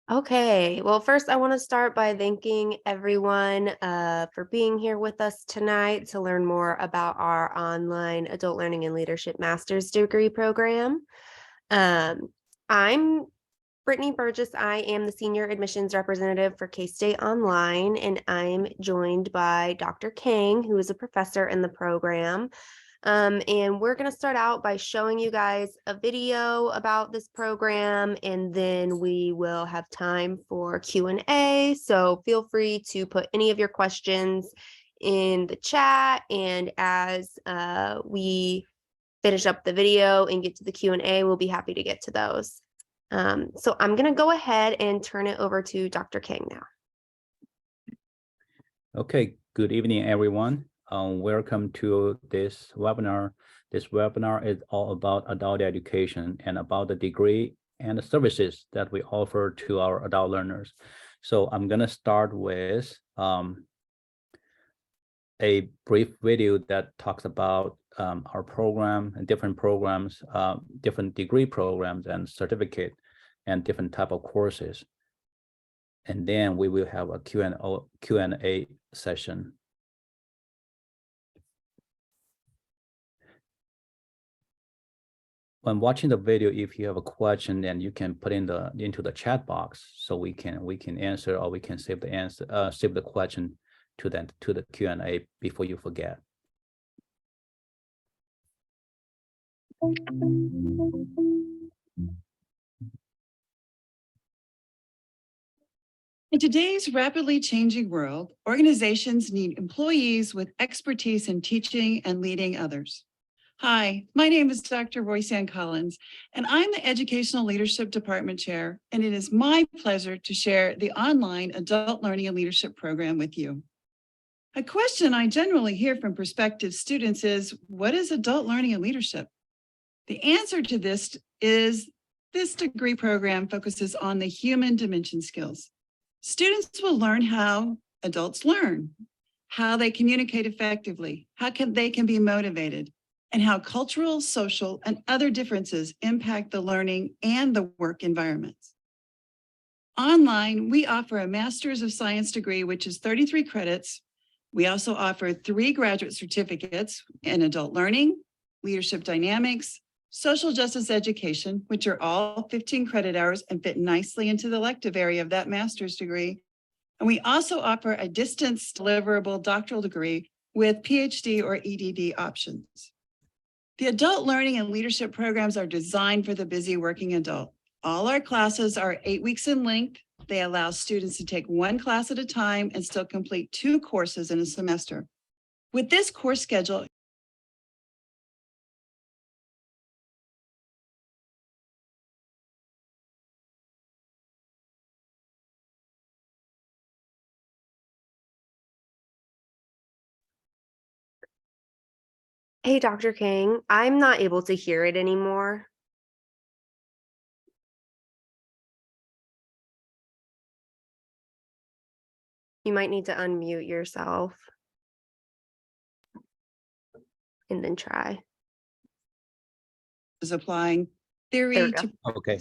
Okay, well, first, I want to start by thanking everyone for being here with us tonight to learn more about our online Adult Learning and Leadership Master's Degree program. Um, I'm Brittany Burgess. I am the Senior Admissions Representative for K-State Online, and I'm joined by Dr. King, who is a professor in the program. And we're going to start out by showing you guys a video about this program, and then we will have time for Q&A. So feel free to put any of your questions in the chat. And as we finish up the video and get to the Q&A, we'll be happy to get to those. So I'm going to go ahead and turn it over to Dr. King now. Okay, good evening, everyone. Welcome to this webinar. This webinar is all about adult education and about the degree and the services that we offer to our adult learners. So I'm going to start with a brief video that talks about our program and different programs, different degree programs and certificate and different type of courses. And then we will have a Q&A session. When watching the video, if you have a question, then you can put into the chat box, so we can answer, or we can save the answer, save the question to the Q&A before you forget. In today's rapidly changing world, organizations need employees with expertise in teaching and leading others. Hi, my name is Dr. Royce-Ann Collins, and I'm the Educational Leadership Department Chair, and it is my pleasure to share the online Adult Learning and Leadership program with you. A question I generally hear from prospective students is, what is adult learning and leadership? The answer to this is this degree program focuses on the human dimension skills. Students will learn how adults learn, how they communicate effectively, they can be motivated, and how cultural, social, and other differences impact the learning and the work environments. Online, we offer a Master's of Science degree, which is 33 credits. We also offer 3 graduate certificates in adult learning, leadership dynamics, social justice education, which are all 15 credit hours and fit nicely into the elective area of that master's degree. And we also offer a distance deliverable doctoral degree with PhD or EDD options. The adult learning and leadership programs are designed for the busy working adult. All our classes are 8 weeks in length. They allow students to take 1 class at a time and still complete 2 courses in a semester. With this course schedule, Hey, Dr. King, I'm not able to hear it anymore. You might need to unmute yourself and then try. is applying There we theory go. to Okay.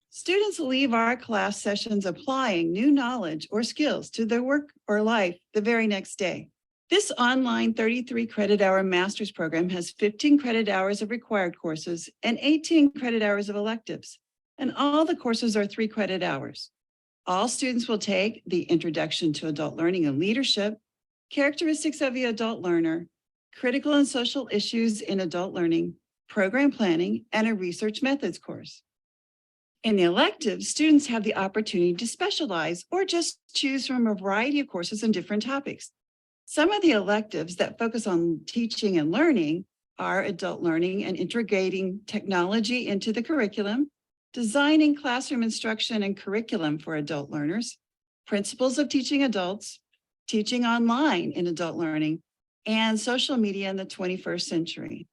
students leave our class sessions applying new knowledge or skills to their work or life the very next day. This online 33 credit hour master's program has 15 credit hours of required courses and 18 credit hours of electives, and all the courses are 3 credit hours. All students will take the Introduction to Adult Learning and Leadership, Characteristics of the Adult Learner, Critical and Social Issues in Adult Learning, Program Planning, and a Research Methods course. In the elective, students have the opportunity to specialize or just choose from a variety of courses on different topics. Some of the electives that focus on teaching and learning are adult learning and integrating technology into the curriculum, designing classroom instruction and curriculum for adult learners, principles of teaching adults, teaching online in adult learning, and social media in the 21st century.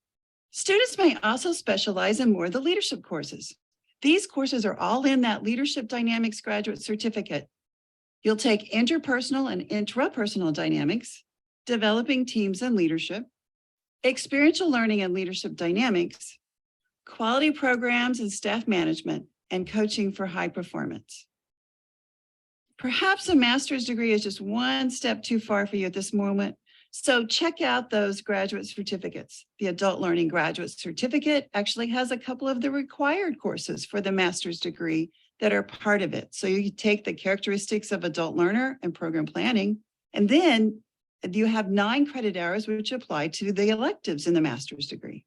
Students may also specialize in more of the leadership courses. These courses are all in that Leadership Dynamics graduate certificate. You'll take interpersonal and intrapersonal dynamics, developing teams and leadership, experiential learning and leadership dynamics, quality programs and staff management, and coaching for high performance. Perhaps a master's degree is just one step too far for you at this moment. So check out those graduate certificates. The Adult Learning Graduate Certificate actually has a couple of the required courses for the master's degree that are part of it. So you take the characteristics of adult learner and program planning, and then you have 9 credit hours which apply to the electives in the master's degree.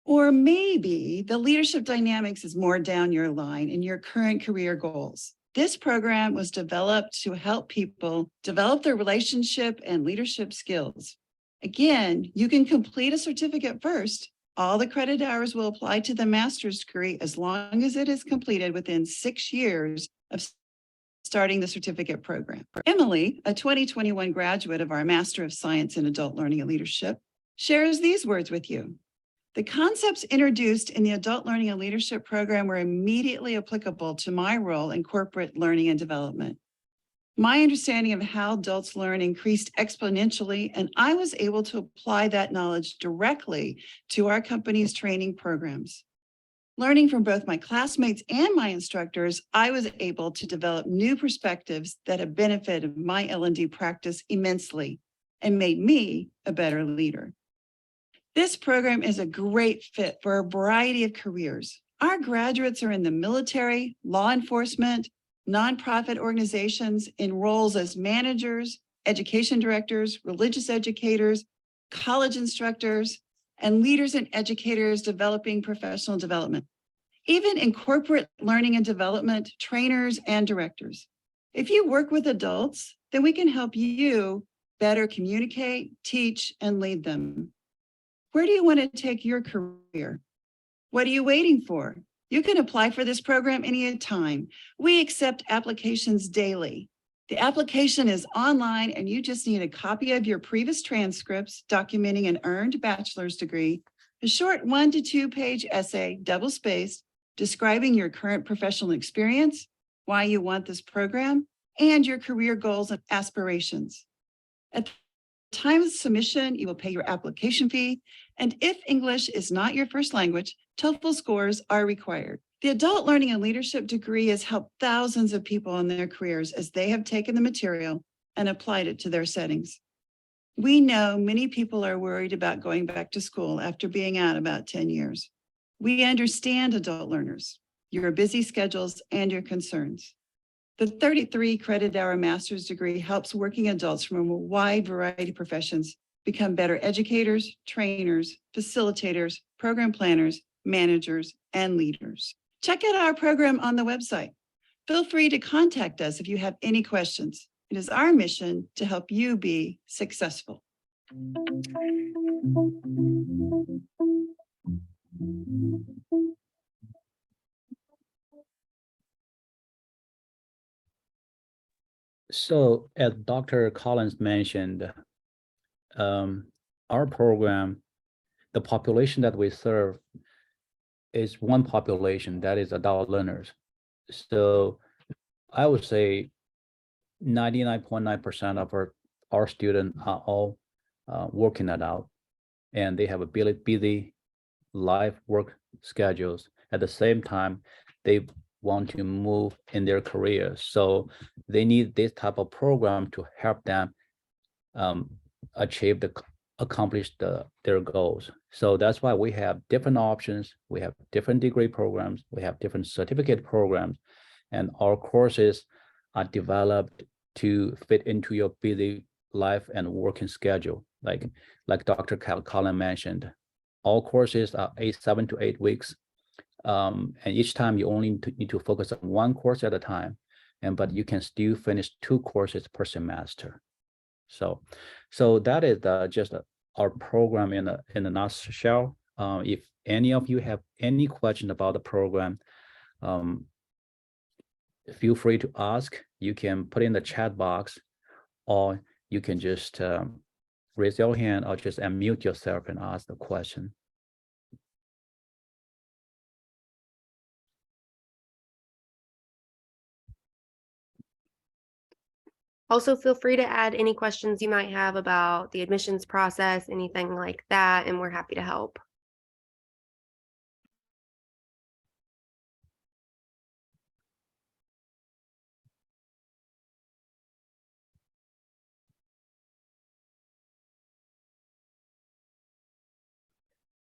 Or maybe the leadership dynamics is more down your line in your current career goals. This program was developed to help people develop their relationship and leadership skills. Again, you can complete a certificate first. All the credit hours will apply to the master's degree as long as it is completed within 6 years of starting the certificate program. Emily, a 2021 graduate of our Master of Science in Adult Learning and Leadership, shares these words with you. The concepts introduced in the Adult Learning and Leadership program were immediately applicable to my role in corporate learning and development. My understanding of how adults learn increased exponentially, and I was able to apply that knowledge directly to our company's training programs. Learning from both my classmates and my instructors, I was able to develop new perspectives that have benefited my L&D practice immensely and made me a better leader. This program is a great fit for a variety of careers. Our graduates are in the military, law enforcement, nonprofit organizations in roles as managers, education directors, religious educators, college instructors, and leaders and educators developing professional development. Even in corporate learning and development, trainers and directors. If you work with adults, then we can help you better communicate, teach, and lead them. Where do you want to take your career? What are you waiting for? You can apply for this program anytime. We accept applications daily. The application is online and you just need a copy of your previous transcripts documenting an earned bachelor's degree, a short 1 to 2 page essay, double-spaced, describing your current professional experience, why you want this program, and your career goals and aspirations. At the time of submission, you will pay your application fee, and if English is not your first language, TOEFL scores are required. The Adult Learning and Leadership degree has helped thousands of people in their careers as they have taken the material and applied it to their settings. We know many people are worried about going back to school after being out about 10 years. We understand adult learners, your busy schedules, and your concerns. The 33 credit hour master's degree helps working adults from a wide variety of professions become better educators, trainers, facilitators, program planners, managers, and leaders. Check out our program on the website. Feel free to contact us if you have any questions. It is our mission to help you be successful. So as Dr. Collins mentioned, our program, the population that we serve is one population, that is adult learners. So I would say 99.9% of our students are all working adult, and they have a busy life work schedules. At the same time, they want to move in their careers. So they need this type of program to help them accomplish their goals. So that's why we have different options. We have different degree programs. We have different certificate programs, and our courses are developed to fit into your busy life and working schedule. Like Dr. Collins mentioned, all courses are 7 to 8 weeks. And each time you only need to focus on one course at a time, but you can still finish 2 courses per semester. So that is just our program in a nutshell. If any of you have any question about the program, feel free to ask. You can put in the chat box, or you can just raise your hand or just unmute yourself and ask the question. Also, feel free to add any questions you might have about the admissions process, anything like that, and we're happy to help.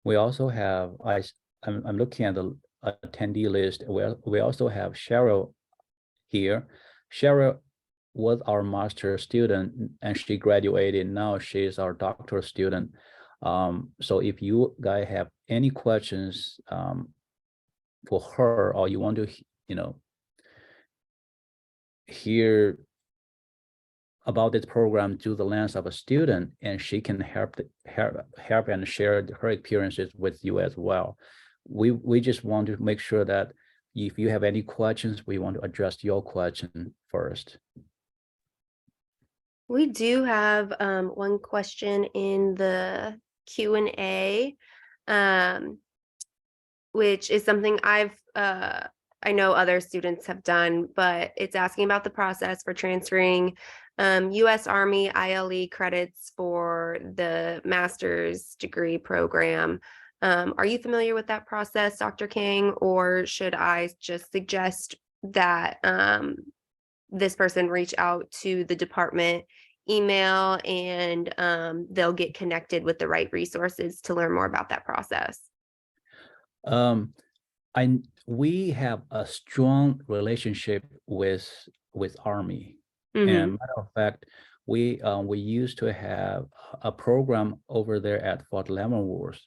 We also have, I'm looking at the attendee list. We also have Cheryl here. Cheryl was our master student and she graduated. Now she is our doctoral student. So if you guys have any questions for her, or you want to, hear about this program through the lens of a student, and she can help and share her experiences with you as well. We just want to make sure that if you have any questions, we want to address your question first. We do have one question in the Q&A, which is something I know other students have done, but it's asking about the process for transferring U.S. Army ILE credits for the master's degree program. Are you familiar with that process, Dr. King, or should I just suggest that this person reach out to the department email and they'll get connected with the right resources to learn more about that process? We have a strong relationship with Army. Mhm. And matter of fact, we used to have a program over there at Fort Leavenworth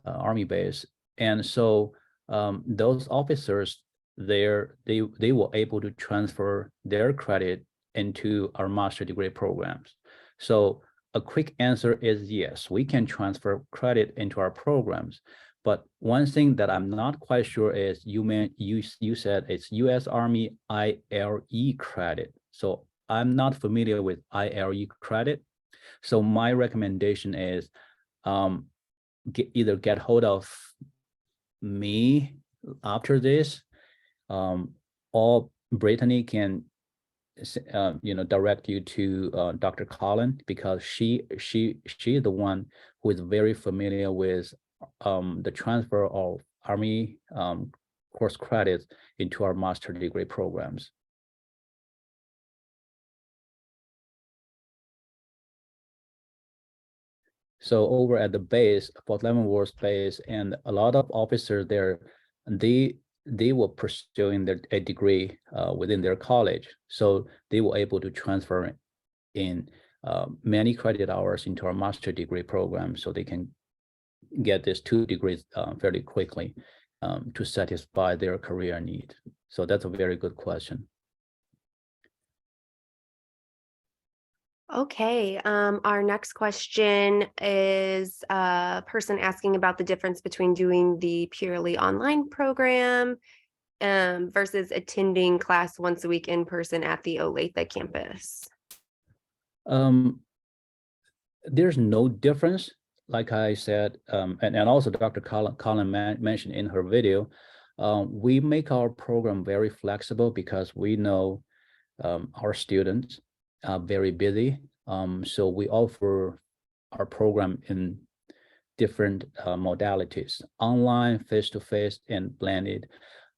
Army base, and so those officers there, they were able to transfer their credit into our master degree programs. So a quick answer is yes, we can transfer credit into our programs. But one thing that I'm not quite sure is you said it's U.S. Army ILE credit. So I'm not familiar with ILE credit. So my recommendation is either get hold of me after this, or Brittany can direct you to Dr. Collin, because she is the one who is very familiar with the transfer of Army course credits into our master degree programs. So over at the base, Fort Leavenworth base, and a lot of officers there, they were pursuing a degree within their college. So they were able to transfer in many credit hours into our master degree program, so they can get these 2 degrees fairly quickly to satisfy their career need. So that's a very good question. Okay, our next question is a person asking about the difference between doing the purely online program versus attending class once a week in person at the Olathe campus. There's no difference, like I said, and also Dr. Collin mentioned in her video. We make our program very flexible because we know our students are very busy. So we offer our program in different modalities: online, face-to-face, and blended.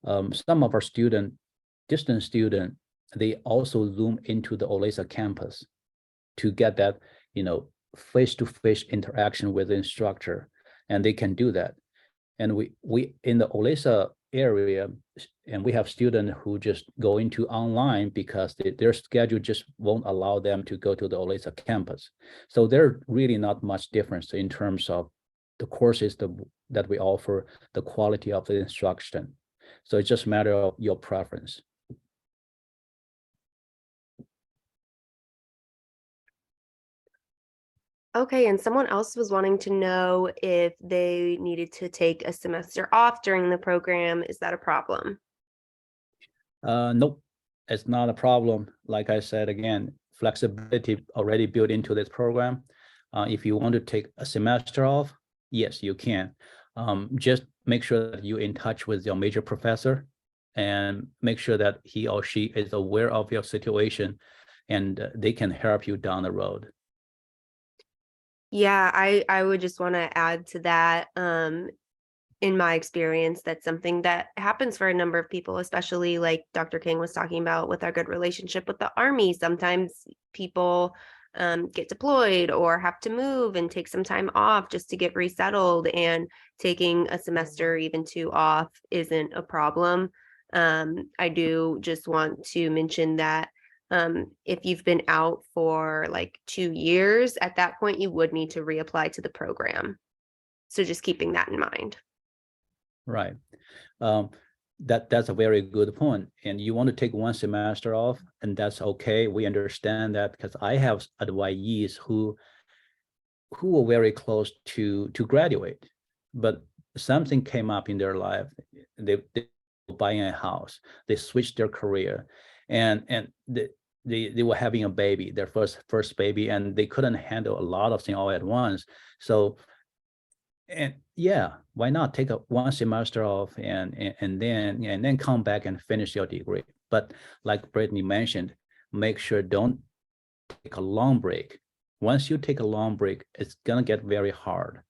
Some of our distant student, they also zoom into the Olathe campus to get that, face-to-face interaction with the instructor, and they can do that. And we in the Olathe area, and we have students who just go into online because their schedule just won't allow them to go to the Olathe campus. So there's really not much difference in terms of the courses that we offer, the quality of the instruction. So it's just a matter of your preference. Okay, and someone else was wanting to know if they needed to take a semester off during the program. Is that a problem? Nope, it's not a problem. Like I said, again, flexibility already built into this program. If you want to take a semester off, yes, you can. Just make sure that you're in touch with your major professor and make sure that he or she is aware of your situation, and they can help you down the road. Yeah, I would just want to add to that. In my experience, that's something that happens for a number of people, especially like Dr. King was talking about with our good relationship with the Army. Sometimes people get deployed or have to move and take some time off just to get resettled, and taking a semester, even two off, isn't a problem. I do just want to mention that if you've been out for like 2 years, at that point, you would need to reapply to the program. So just keeping that in mind. Right. That's a very good point. And you want to take one semester off, and that's okay. We understand that, because I have advisees who were very close to graduate, but something came up in their life. They were buying a house, they switched their career, and they were having a baby, their first baby, and they couldn't handle a lot of things all at once. So, and yeah, why not take one semester off and then come back and finish your degree? But like Brittany mentioned, make sure don't take a long break. Once you take a long break, it's gonna get very hard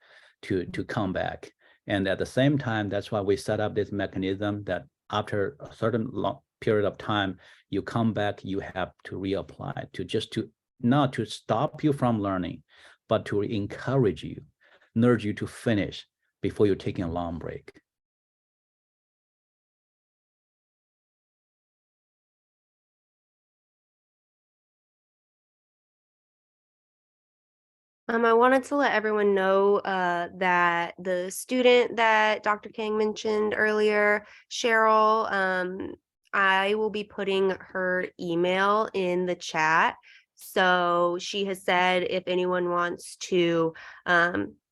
to come back. And at the same time, that's why we set up this mechanism that after a certain long period of time, you come back, you have to reapply, to not to stop you from learning, but to encourage you, nudge you to finish before you're taking a long break. I wanted to let everyone know that the student that Dr. Kang mentioned earlier, Cheryl, I will be putting her email in the chat. So she has said if anyone wants to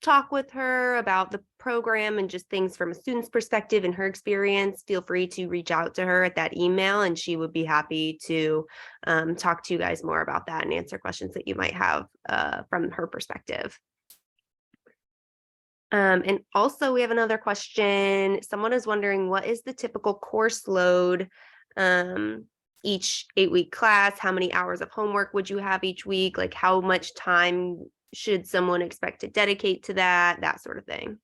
talk with her about the program and just things from a student's perspective and her experience, feel free to reach out to her at that email, and she would be happy to talk to you guys more about that and answer questions that you might have from her perspective. And also we have another question. Someone is wondering, what is the typical course load each 8-week class? How many hours of homework would you have each week? Like, how much time should someone expect to dedicate to that sort of thing?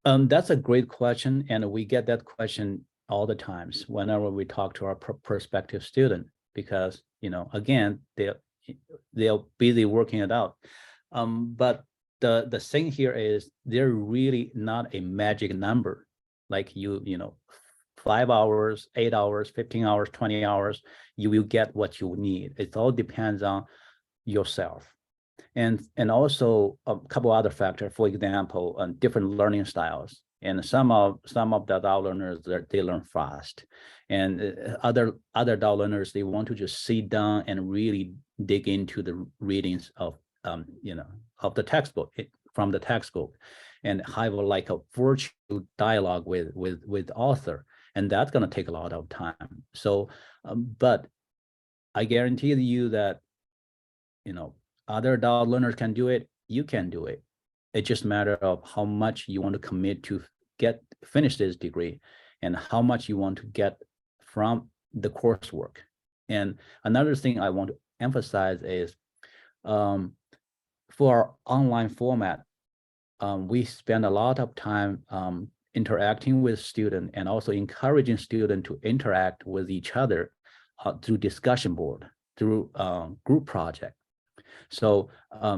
That's a great question, and we get that question all the times whenever we talk to our prospective student, because again, they're busy working it out. But the thing here is, they're really not a magic number, like 5 hours, 8 hours, 15 hours, 20 hours, you will get what you need. It all depends on yourself. And also a couple other factors, for example, different learning styles. And some of the adult learners, they learn fast, and other adult learners, they want to just sit down and really dig into the readings of of the textbook, from the textbook, and have like a virtual dialogue with author, and that's going to take a lot of time. So, but I guarantee you that other adult learners can do it, you can do it. It's just a matter of how much you want to commit to finish this degree, and how much you want to get from the coursework. And another thing I want to emphasize is, for our online format, we spend a lot of time interacting with students, and also encouraging students to interact with each other through discussion board, through group project. So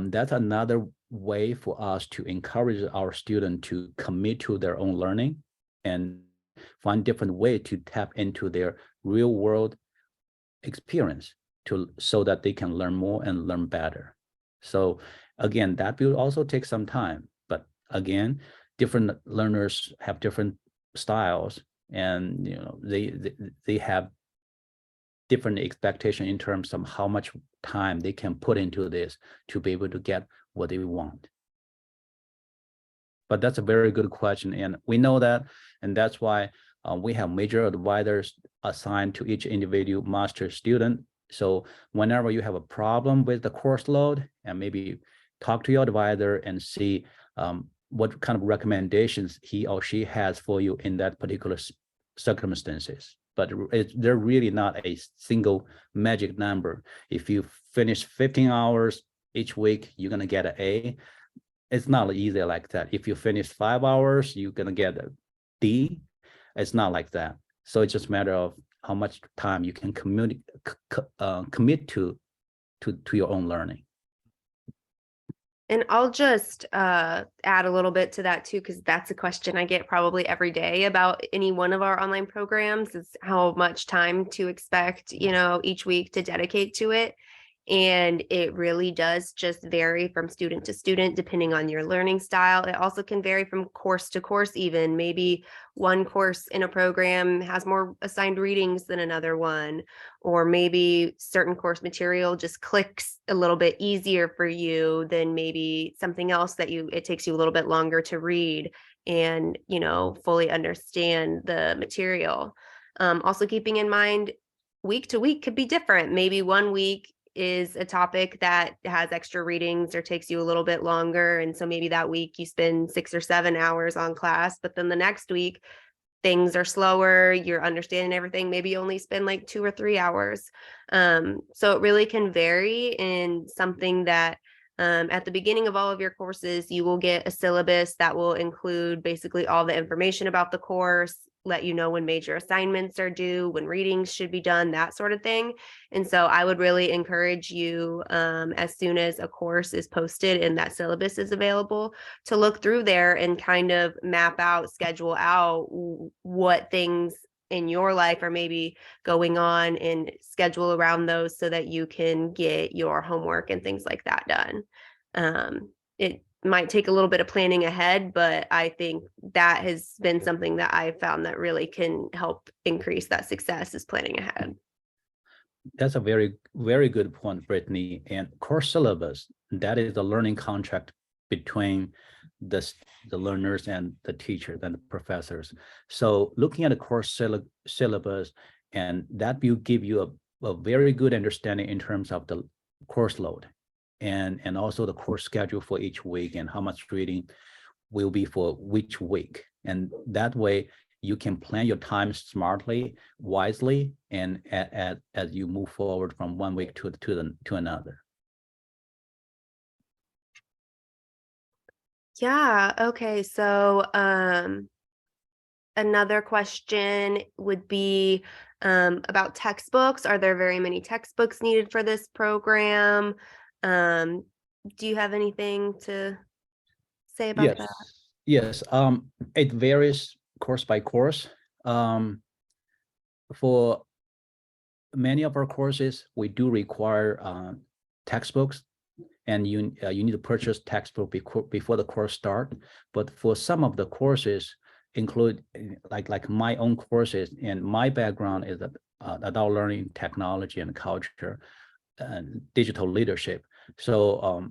that's another way for us to encourage our students to commit to their own learning, and find different way to tap into their real world experience, so that they can learn more and learn better. So again, that will also take some time, but again, different learners have different styles, and they have different expectation in terms of how much time they can put into this to be able to get what they want. But that's a very good question, and we know that, and that's why we have major advisors assigned to each individual master student. So whenever you have a problem with the course load, and maybe talk to your advisor and see what kind of recommendations he or she has for you in that particular circumstances. But they're really not a single magic number. If you finish 15 hours each week, you're gonna get an A. It's not easy like that. If you finish 5 hours, you're gonna get a D. It's not like that. So it's just a matter of how much time you can commit to to your own learning. And I'll just add a little bit to that too, because that's a question I get probably every day about any one of our online programs is how much time to expect, each week to dedicate to it. And it really does just vary from student to student, depending on your learning style. It also can vary from course to course, even. Maybe one course in a program has more assigned readings than another one, or maybe certain course material just clicks a little bit easier for you than maybe something else that it takes you a little bit longer to read and, fully understand the material. Also keeping in mind, week to week could be different. Maybe one week is a topic that has extra readings or takes you a little bit longer. And so maybe that week you spend 6 or 7 hours on class, but then the next week things are slower, you're understanding everything. Maybe you only spend like 2 or 3 hours. So it really can vary in something that at the beginning of all of your courses, you will get a syllabus that will include basically all the information about the course, let you know when major assignments are due, when readings should be done, that sort of thing. And so I would really encourage you, as soon as a course is posted and that syllabus is available, to look through there and kind of map out, schedule out what things in your life are maybe going on and schedule around those so that you can get your homework and things like that done. It might take a little bit of planning ahead, but I think that has been something that I've found that really can help increase that success is planning ahead. That's a very, very good point, Brittany. And course syllabus, that is the learning contract between the learners and the teachers and the professors. So looking at the course syllabus, and that will give you a very good understanding in terms of the course load and also the course schedule for each week and how much reading will be for which week. And that way you can plan your time smartly, wisely, and as you move forward from one week to another. Yeah. Okay. So another question would be about textbooks. Are there very many textbooks needed for this program? Do you have anything to say about that? Yes. It varies course by course. For many of our courses, we do require textbooks, and you need to purchase textbook before the course start. But for some of the courses, include like my own courses, and my background is adult learning, technology and culture, and digital leadership. So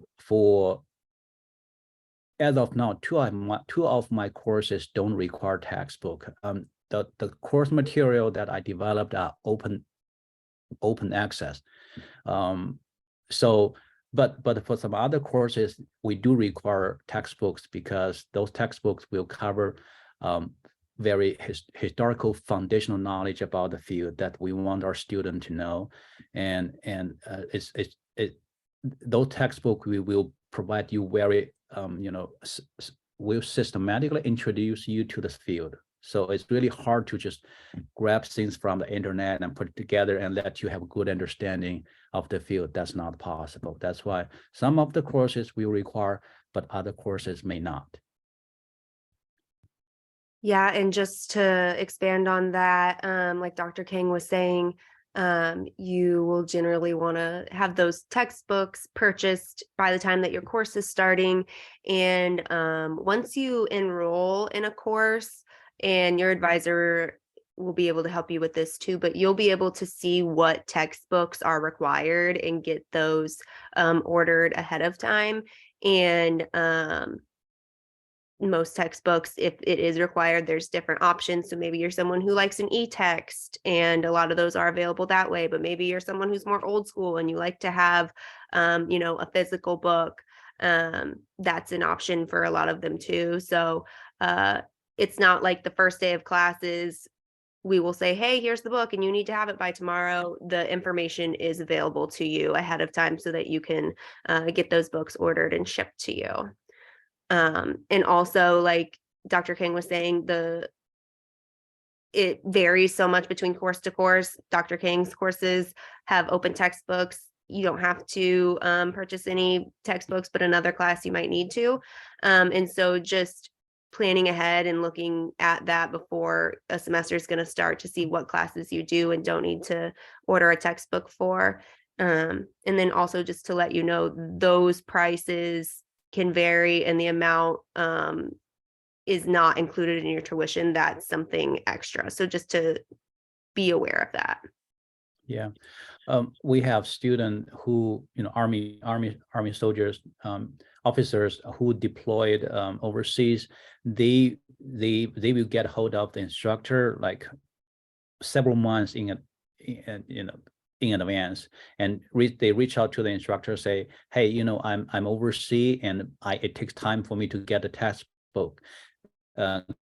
as of now, two of my courses don't require textbook. The course material that I developed are open access. But for some other courses, we do require textbooks because those textbooks will cover very historical foundational knowledge about the field that we want our student to know, and those textbooks we will provide you very will systematically introduce you to this field. So it's really hard to just grab things from the internet and put it together and let you have a good understanding of the field. That's not possible. That's why some of the courses will require, but other courses may not. Yeah, and just to expand on that, like Dr. King was saying, you will generally want to have those textbooks purchased by the time that your course is starting. And once you enroll in a course, and your advisor will be able to help you with this too, but you'll be able to see what textbooks are required and get those ordered ahead of time. And most textbooks, if it is required, there's different options. So maybe you're someone who likes an e-text, and a lot of those are available that way, but maybe you're someone who's more old school and you like to have a physical book. That's an option for a lot of them too. So it's not like the first day of classes we will say, hey, here's the book and you need to have it by tomorrow. The information is available to you ahead of time so that you can get those books ordered and shipped to you. And also, like Dr. King was saying, it varies so much between course to course. Dr. King's courses have open textbooks. you don't have to purchase any textbooks, but another class you might need to. And so just planning ahead and looking at that before a semester is going to start to see what classes you do and don't need to order a textbook for. And then also just to let you know, those prices can vary and the amount is not included in your tuition. That's something extra. So just to be aware of that. Yeah, we have students who, Army soldiers, officers who deployed overseas. They will get hold of the instructor like several months in advance, and they reach out to the instructor, say, hey, I'm overseas and it takes time for me to get the textbook.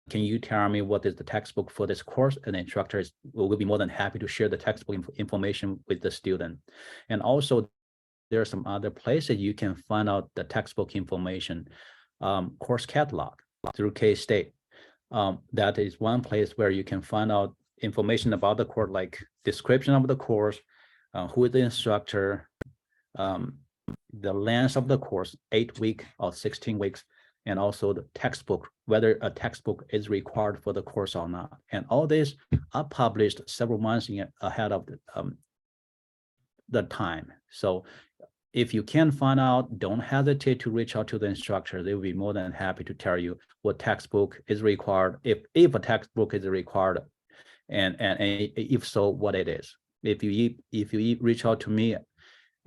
Can you tell me what is the textbook for this course? And the instructor will be more than happy to share the textbook information with the student. And also, there are some other places you can find out the textbook information. Course catalog through K-State. That is one place where you can find out information about the course, like description of the course, who is the instructor, the length of the course, 8 weeks or 16 weeks, and also the textbook, whether a textbook is required for the course or not. And all this are published several months ahead of the time. So if you can find out, don't hesitate to reach out to the instructor. They will be more than happy to tell you what textbook is required, if a textbook is required, and if so, what it is. If you reach out to me,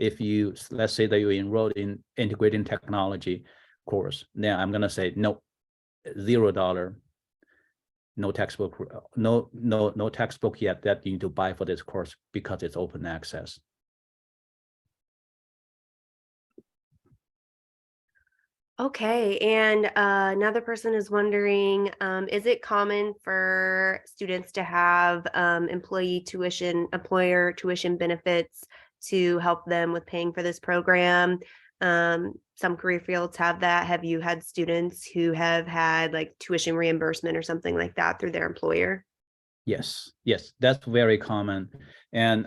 let's say that you enrolled in integrating technology course, then I'm gonna say no, $0, no textbook, no textbook yet that you need to buy for this course because it's open access. Okay, and another person is wondering, is it common for students to have employer tuition benefits to help them with paying for this program? Some career fields have that. Have you had students who have had like tuition reimbursement or something like that through their employer? Yes, that's very common. And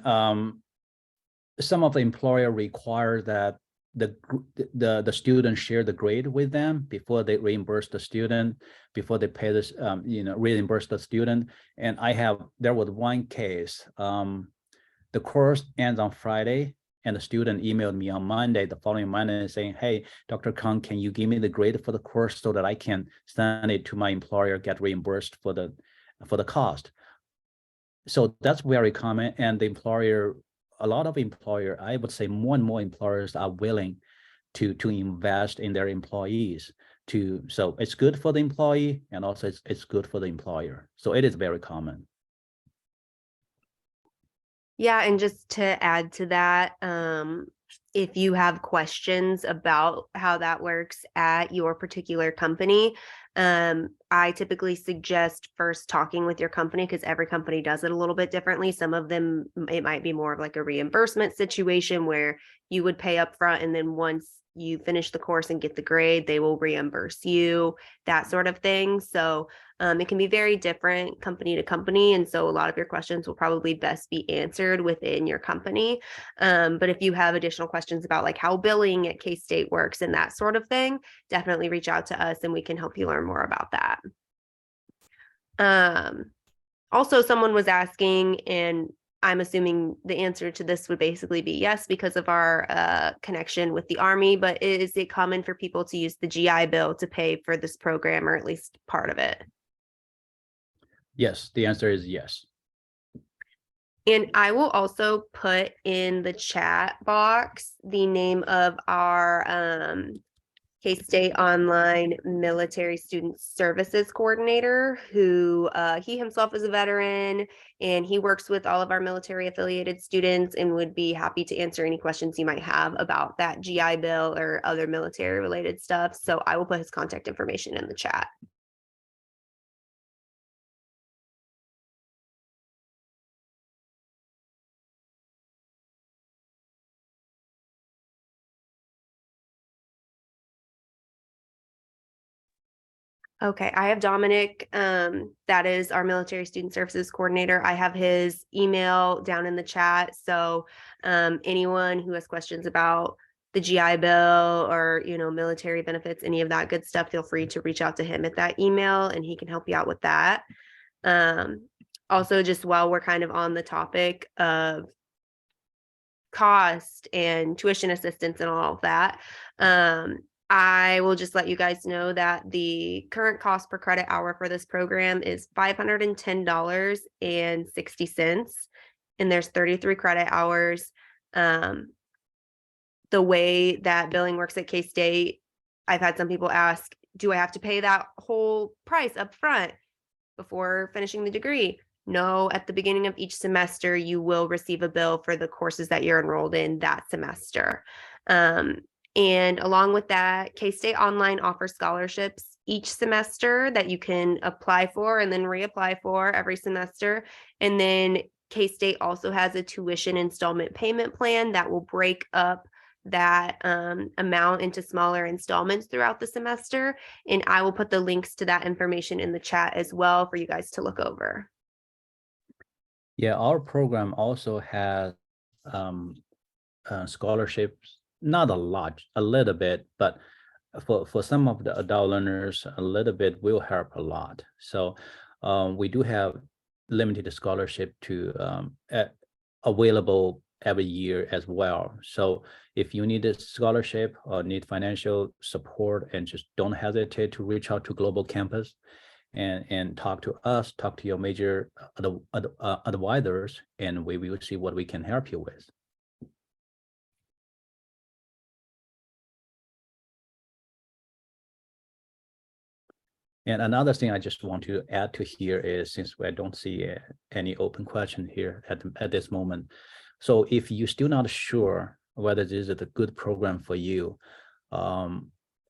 some of the employer require that the student share the grade with them before they reimburse the student, before they pay this, reimburse the student. And there was one case, the course ends on Friday, and the student emailed me on Monday, the following Monday, saying, hey, Dr. Kang, can you give me the grade for the course so that I can send it to my employer, get reimbursed for the cost? So that's very common. And a lot of employer, I would say more and more employers are willing to invest in their employees. So it's good for the employee, and also it's good for the employer. So it is very common. Yeah, and just to add to that, if you have questions about how that works at your particular company, I typically suggest first talking with your company because every company does it a little bit differently. Some of them, it might be more of like a reimbursement situation where you would pay up front, and then once you finish the course and get the grade, they will reimburse you, that sort of thing. So it can be very different company to company. And so a lot of your questions will probably best be answered within your company. But if you have additional questions about like how billing at K-State works and that sort of thing, definitely reach out to us and we can help you learn more about that. Also, someone was asking, and I'm assuming the answer to this would basically be yes, because of our connection with the Army, but is it common for people to use the GI Bill to pay for this program, or at least part of it? Yes, the answer is yes. And I will also put in the chat box the name of our K-State Online Military Student Services Coordinator, who he himself is a veteran, and he works with all of our military affiliated students and would be happy to answer any questions you might have about that GI Bill or other military related stuff. So I will put his contact information in the chat. Okay, I have Dominic, that is our military student services coordinator. I have his email down in the chat. So anyone who has questions about the GI Bill or, military benefits, any of that good stuff, feel free to reach out to him at that email and he can help you out with that. Also, just while we're kind of on the topic of cost and tuition assistance and all of that, I will just let you guys know that the current cost per credit hour for this program is $510.60, and there's 33 credit hours. The way that billing works at K-State, I've had some people ask, do I have to pay that whole price up front before finishing the degree? No, at the beginning of each semester, you will receive a bill for the courses that you're enrolled in that semester. And along with that, K-State Online offers scholarships each semester that you can apply for and then reapply for every semester. And then K-State also has a tuition installment payment plan that will break up that amount into smaller installments throughout the semester. And I will put the links to that information in the chat as well for you guys to look over. Yeah, our program also has scholarships, not a lot, a little bit, but for some of the adult learners, a little bit will help a lot. So we do have limited scholarship to available every year as well. So if you need a scholarship or need financial support, and just don't hesitate to reach out to Global Campus and talk to us, talk to your major advisors, and we will see what we can help you with. And another thing I just want to add to here is, since I don't see any open question here at this moment, so if you're still not sure whether this is a good program for you,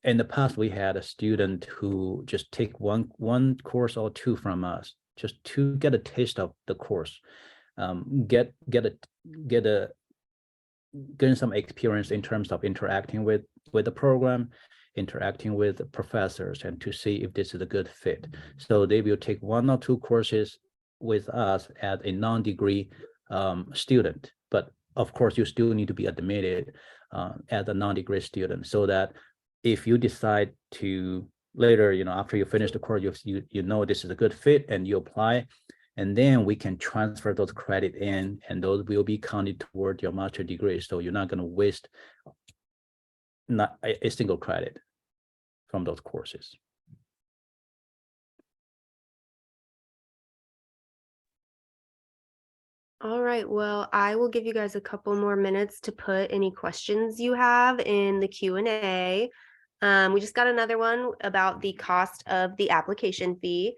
in the past we had a student who just take one course or two from us just to get a taste of the course, gain some experience in terms of interacting with the program, interacting with professors, and to see if this is a good fit. So they will take one or two courses with us as a non-degree student, but of course you still need to be admitted as a non-degree student, so that if you decide to later, after you finish the course, you know this is a good fit and you apply, and then we can transfer those credit in, and those will be counted toward your master degree. So you're not going to waste not a single credit from those courses. All right, well, I will give you guys a couple more minutes to put any questions you have in the Q&A. We just got another one about the cost of the application fee.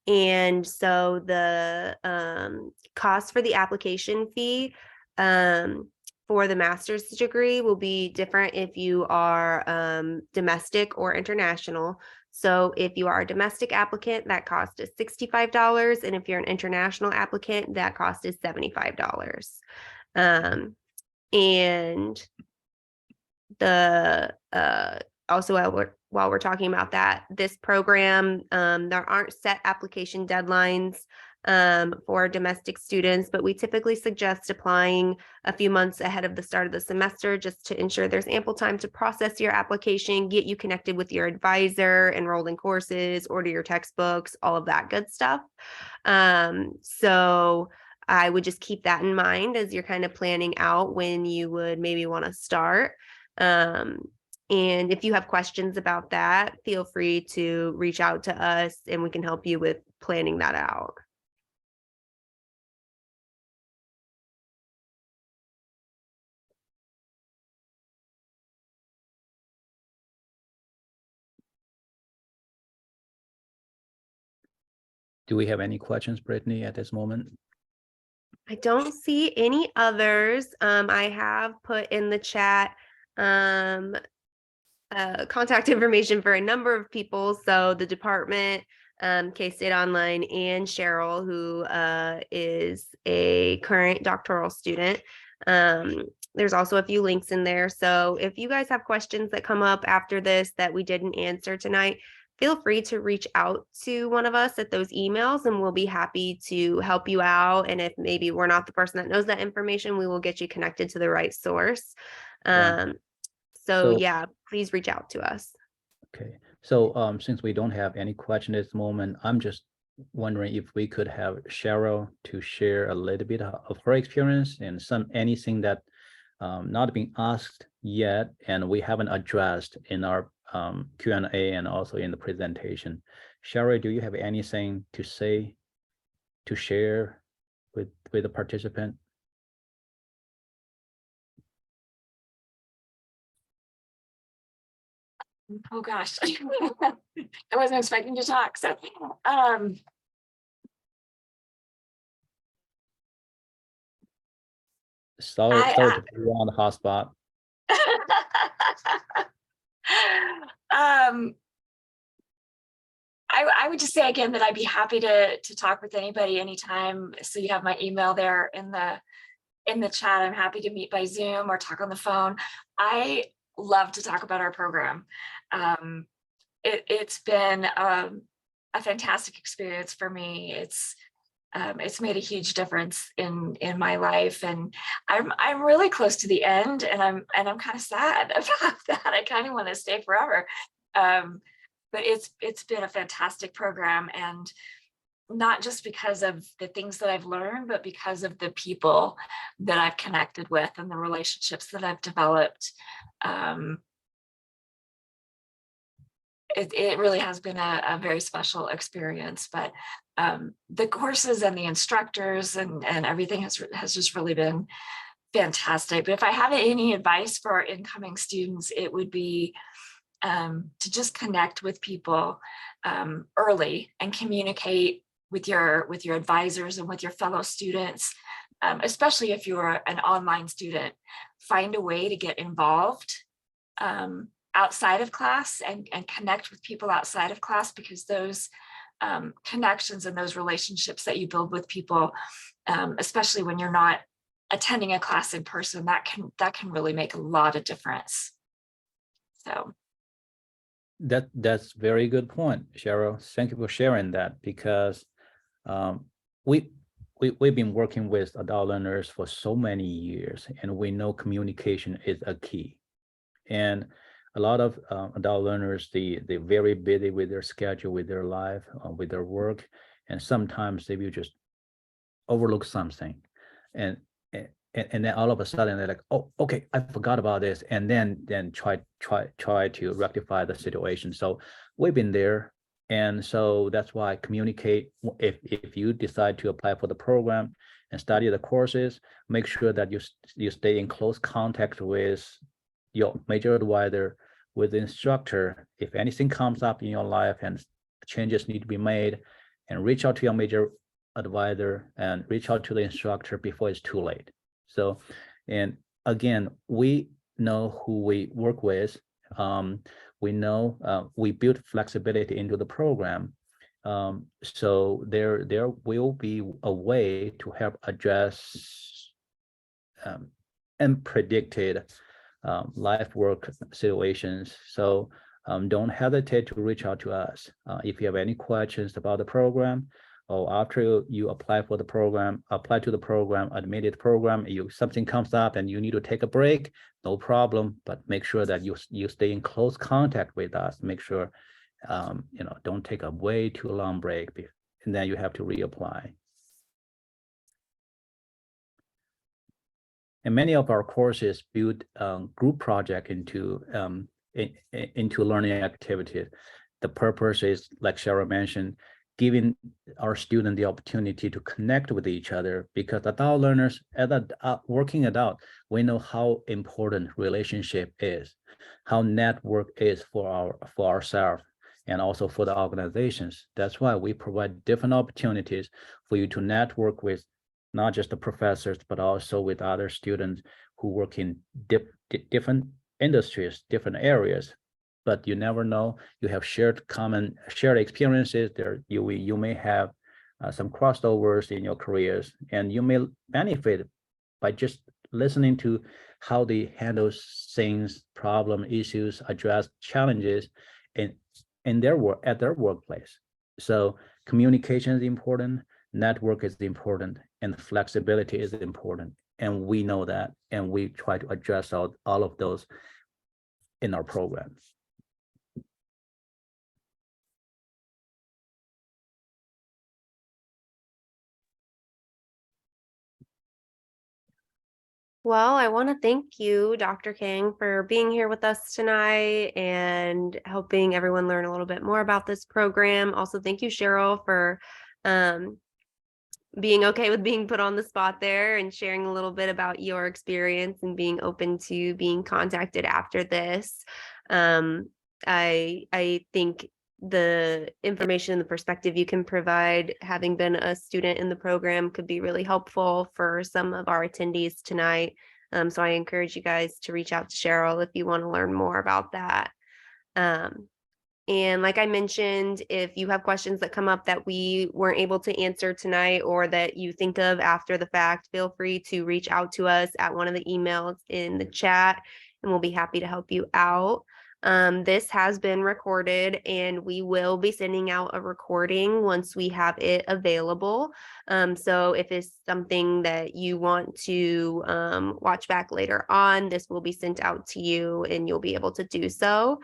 And so the cost for the application fee for the master's degree will be different if you are domestic or international. So if you are a domestic applicant, that cost is $65. And if you're an international applicant, that cost is $75. And the also while we're talking about that, this program, there aren't set application deadlines for domestic students, but we typically suggest applying a few months ahead of the start of the semester just to ensure there's ample time to process your application, get you connected with your advisor, enrolled in courses, order your textbooks, all of that good stuff. So I would just keep that in mind as you're kind of planning out when you would maybe want to start. And if you have questions about that, feel free to reach out to us and we can help you with planning that out. Do we have any questions, Brittany, at this moment? I don't see any others. I have put in the chat contact information for a number of people. So the department, K-State Online, and Cheryl, who is a current doctoral student. There's also a few links in there. So if you guys have questions that come up after this that we didn't answer tonight, feel free to reach out to one of us at those emails and we'll be happy to help you out. And if maybe we're not the person that knows that information, we will get you connected to the right source. Yeah. So So yeah, please reach out to us. okay, so since we don't have any question at this moment, I'm just wondering if we could have Cheryl to share a little bit of her experience and anything that not being asked yet and we haven't addressed in our Q&A and also in the presentation. Cheryl, do you have anything to say, to share with the participant? Oh gosh, I wasn't expecting to talk. So, Sorry I, to put you on the hot spot. I would just say again that I'd be happy to talk with anybody anytime. So you have my email there in the chat. I'm happy to meet by Zoom or talk on the phone. I love to talk about our program. It's been a fantastic experience for me. It's made a huge difference in my life, and I'm really close to the end, and I'm kind of sad about that. I kind of want to stay forever, but it's been a fantastic program, and not just because of the things that I've learned, but because of the people that I've connected with and the relationships that I've developed. It really has been a very special experience, but the courses and the instructors and everything has just really been fantastic. But if I have any advice for our incoming students, it would be to just connect with people early and communicate with your advisors and with your fellow students, especially if you're an online student. Find a way to get involved outside of class and connect with people outside of class, because those connections and those relationships that you build with people, especially when you're not attending a class in person, that can really make a lot of difference. So That's very good point, Cheryl. Thank you for sharing that, because we've been working with adult learners for so many years, and we know communication is a key. And a lot of adult learners, they're very busy with their schedule, with their life, with their work, and sometimes they will just overlook something, and then all of a sudden they're like, oh, okay, I forgot about this, and then try to rectify the situation. So we've been there, and so that's why communicate. If you decide to apply for the program and study the courses, make sure that you stay in close contact with your major advisor, with the instructor. If anything comes up in your life and changes need to be made, and reach out to your major advisor and reach out to the instructor before it's too late. So, and again, we know who we work with. We know we build flexibility into the program. So there will be a way to help address unpredicted life work situations. So don't hesitate to reach out to us. If you have any questions about the program, or after you apply to the program, admitted program, something comes up and you need to take a break, no problem, but make sure that you stay in close contact with us. Make sure, don't take a way too long break, and then you have to reapply. And many of our courses build group project into learning activities. The purpose is, like Cheryl mentioned, giving our students the opportunity to connect with each other, because adult learners, as a working adult, we know how important relationship is, how network is for ourselves and also for the organizations. That's why we provide different opportunities for you to network with not just the professors, but also with other students who work in different industries, different areas. But you never know, you have shared experiences there. You may have some crossovers in your careers, and you may benefit by just listening to how they handle things, problem issues, address challenges, and in their work at their workplace. So communication is important, network is important, and flexibility is important. And we know that, and we try to address all of those in our program. Well, I want to thank you, Dr. King, for being here with us tonight and helping everyone learn a little bit more about this program. Also, thank you, Cheryl, for being okay with being put on the spot there and sharing a little bit about your experience and being open to being contacted after this. I think the information and the perspective you can provide, having been a student in the program, could be really helpful for some of our attendees tonight. So I encourage you guys to reach out to Cheryl if you want to learn more about that. And like I mentioned, if you have questions that come up that we weren't able to answer tonight or that you think of after the fact, feel free to reach out to us at one of the emails in the chat, and we'll be happy to help you out. This has been recorded, and we will be sending out a recording once we have it available. So if it's something that you want to watch back later on, this will be sent out to you and you'll be able to do so.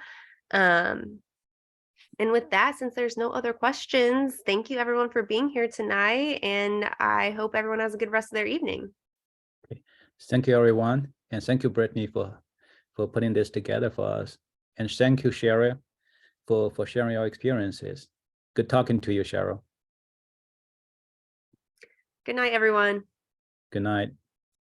And with that, since there's no other questions, thank you everyone for being here tonight, and I hope everyone has a good rest of their evening. Okay. Thank you, everyone. And thank you, Brittany, for putting this together for us. And thank you, Cheryl, for sharing your experiences. Good talking to you, Cheryl. Good night, everyone. Good night.